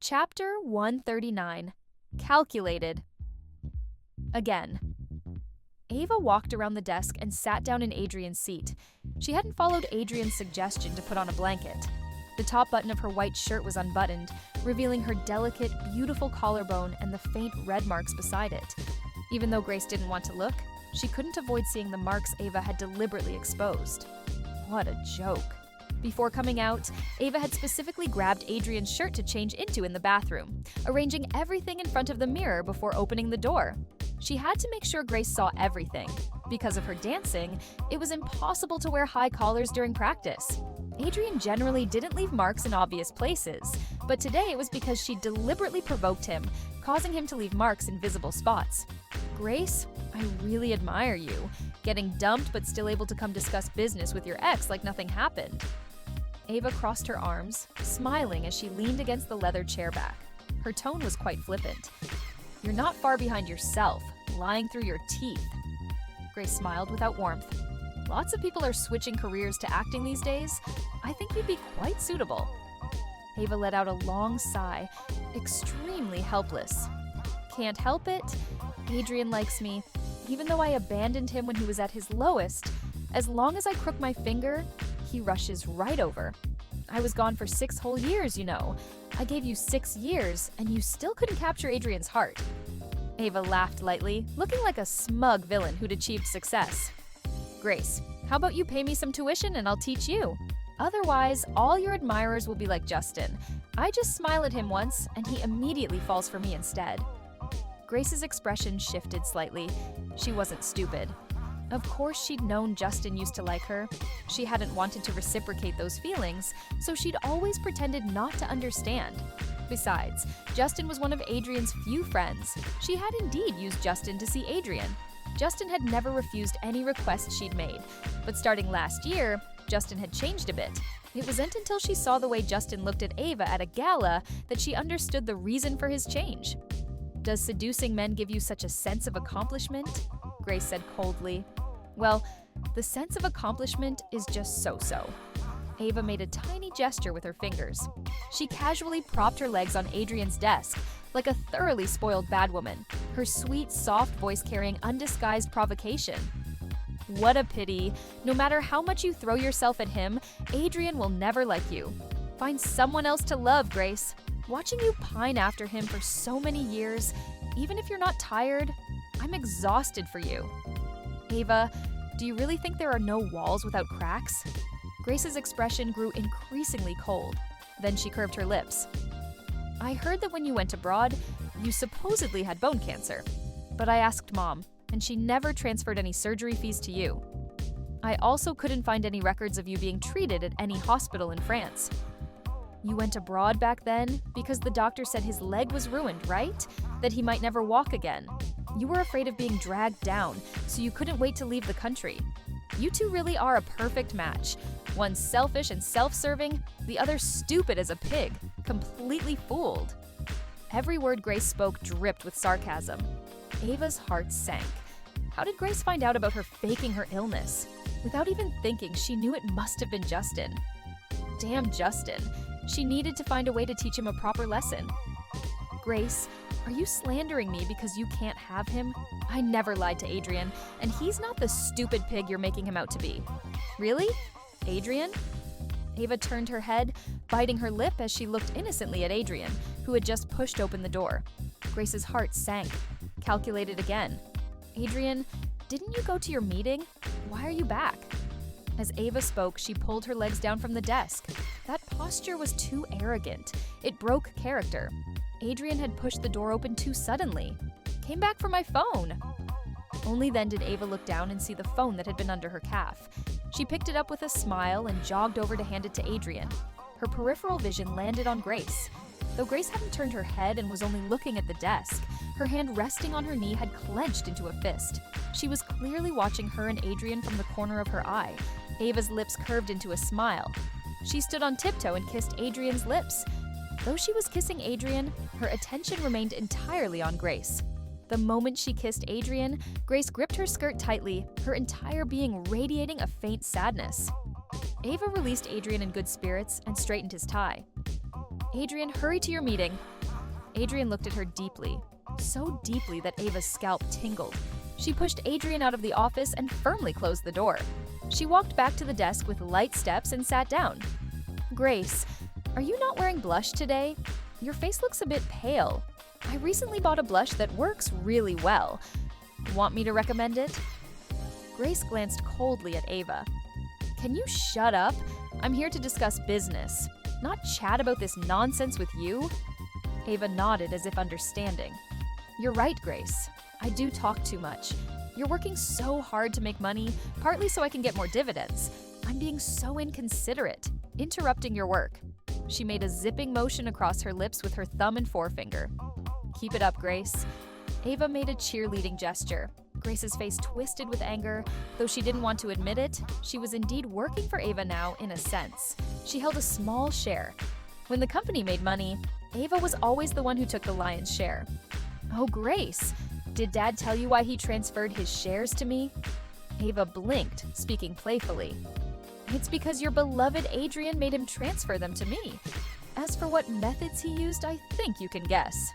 Chapter 139. Calculated. Again. Ava walked around the desk and sat down in Adrian's seat. She hadn't followed Adrian's suggestion to put on a blanket. The top button of her white shirt was unbuttoned, revealing her delicate, beautiful collarbone and the faint red marks beside it. Even though Grace didn't want to look, she couldn't avoid seeing the marks Ava had deliberately exposed. What a joke. Before coming out, Ava had specifically grabbed Adrian's shirt to change into in the bathroom, arranging everything in front of the mirror before opening the door. She had to make sure Grace saw everything. Because of her dancing, it was impossible to wear high collars during practice. Adrian generally didn't leave marks in obvious places, but today it was because she deliberately provoked him, causing him to leave marks in visible spots. Grace, I really admire you, getting dumped but still able to come discuss business with your ex like nothing happened. Ava crossed her arms, smiling as she leaned against the leather chair back. Her tone was quite flippant. You're not far behind yourself, lying through your teeth. Grace smiled without warmth. Lots of people are switching careers to acting these days. I think you'd be quite suitable. Ava let out a long sigh, extremely helpless. Can't help it. Adrian likes me. Even though I abandoned him when he was at his lowest, as long as I crook my finger, he rushes right over. I was gone for 6 whole years, you know. I gave you 6 years, and you still couldn't capture Adrian's heart. Ava laughed lightly, looking like a smug villain who'd achieved success. Grace, how about you pay me some tuition and I'll teach you? Otherwise, all your admirers will be like Justin. I just smile at him once, and he immediately falls for me instead. Grace's expression shifted slightly. She wasn't stupid. Of course she'd known Justin used to like her. She hadn't wanted to reciprocate those feelings, so she'd always pretended not to understand. Besides, Justin was one of Adrian's few friends. She had indeed used Justin to see Adrian. Justin had never refused any requests she'd made, but starting last year, Justin had changed a bit. It wasn't until she saw the way Justin looked at Ava at a gala that she understood the reason for his change. Does seducing men give you such a sense of accomplishment? Grace said coldly. Well, the sense of accomplishment is just so-so. Ava made a tiny gesture with her fingers. She casually propped her legs on Adrian's desk, like a thoroughly spoiled bad woman, her sweet, soft voice carrying undisguised provocation. What a pity. No matter how much you throw yourself at him, Adrian will never like you. Find someone else to love, Grace. Watching you pine after him for so many years, even if you're not tired, I'm exhausted for you. Ava, do you really think there are no walls without cracks? Grace's expression grew increasingly cold. Then she curved her lips. I heard that when you went abroad, you supposedly had bone cancer. But I asked Mom, and she never transferred any surgery fees to you. I also couldn't find any records of you being treated at any hospital in France. You went abroad back then because the doctor said his leg was ruined, right? That he might never walk again. You were afraid of being dragged down, so you couldn't wait to leave the country. You two really are a perfect match. One selfish and self-serving, the other stupid as a pig, completely fooled. Every word Grace spoke dripped with sarcasm. Ava's heart sank. How did Grace find out about her faking her illness? Without even thinking, she knew it must have been Justin. Damn Justin. She needed to find a way to teach him a proper lesson. Grace, are you slandering me because you can't have him? I never lied to Adrian, and he's not the stupid pig you're making him out to be. Really? Adrian? Ava turned her head, biting her lip as she looked innocently at Adrian, who had just pushed open the door. Grace's heart sank. Calculated again. Adrian, didn't you go to your meeting? Why are you back? As Ava spoke, she pulled her legs down from the desk. That posture was too arrogant. It broke character. Adrian had pushed the door open too suddenly. Came back for my phone. Only then did Ava look down and see the phone that had been under her calf. She picked it up with a smile and jogged over to hand it to Adrian. Her peripheral vision landed on Grace. Though Grace hadn't turned her head and was only looking at the desk, her hand resting on her knee had clenched into a fist. She was clearly watching her and Adrian from the corner of her eye. Ava's lips curved into a smile. She stood on tiptoe and kissed Adrian's lips. Though she was kissing Adrian, her attention remained entirely on Grace. The moment she kissed Adrian, Grace gripped her skirt tightly, her entire being radiating a faint sadness. Ava released Adrian in good spirits and straightened his tie. Adrian, hurry to your meeting. Adrian looked at her deeply, so deeply that Ava's scalp tingled. She pushed Adrian out of the office and firmly closed the door. She walked back to the desk with light steps and sat down. Grace, are you not wearing blush today? Your face looks a bit pale. I recently bought a blush that works really well. Want me to recommend it? Grace glanced coldly at Ava. Can you shut up? I'm here to discuss business, not chat about this nonsense with you. Ava nodded as if understanding. You're right, Grace. I do talk too much. You're working so hard to make money, partly so I can get more dividends. I'm being so inconsiderate, interrupting your work. She made a zipping motion across her lips with her thumb and forefinger. Keep it up, Grace. Ava made a cheerleading gesture. Grace's face twisted with anger. Though she didn't want to admit it, she was indeed working for Ava now in a sense. She held a small share. When the company made money, Ava was always the one who took the lion's share. Oh, Grace, did Dad tell you why he transferred his shares to me? Ava blinked, speaking playfully. It's because your beloved Adrian made him transfer them to me. As for what methods he used, I think you can guess.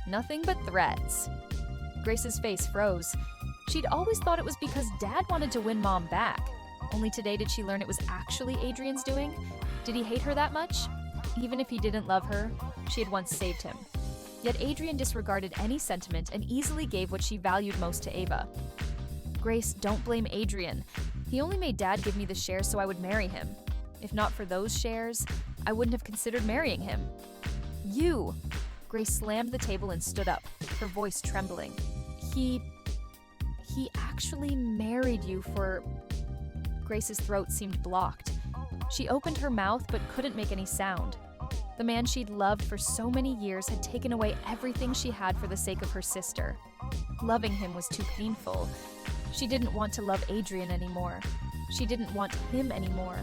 Nothing but threats. Grace's face froze. She'd always thought it was because Dad wanted to win Mom back. Only today did she learn it was actually Adrian's doing. Did he hate her that much? Even if he didn't love her, she had once saved him. Yet Adrian disregarded any sentiment and easily gave what she valued most to Ava. Grace, don't blame Adrian. He only made Dad give me the shares so I would marry him. If not for those shares, I wouldn't have considered marrying him. You! Grace slammed the table and stood up, her voice trembling. He actually married you for... Grace's throat seemed blocked. She opened her mouth but couldn't make any sound. The man she'd loved for so many years had taken away everything she had for the sake of her sister. Loving him was too painful. She didn't want to love Adrian anymore. She didn't want him anymore.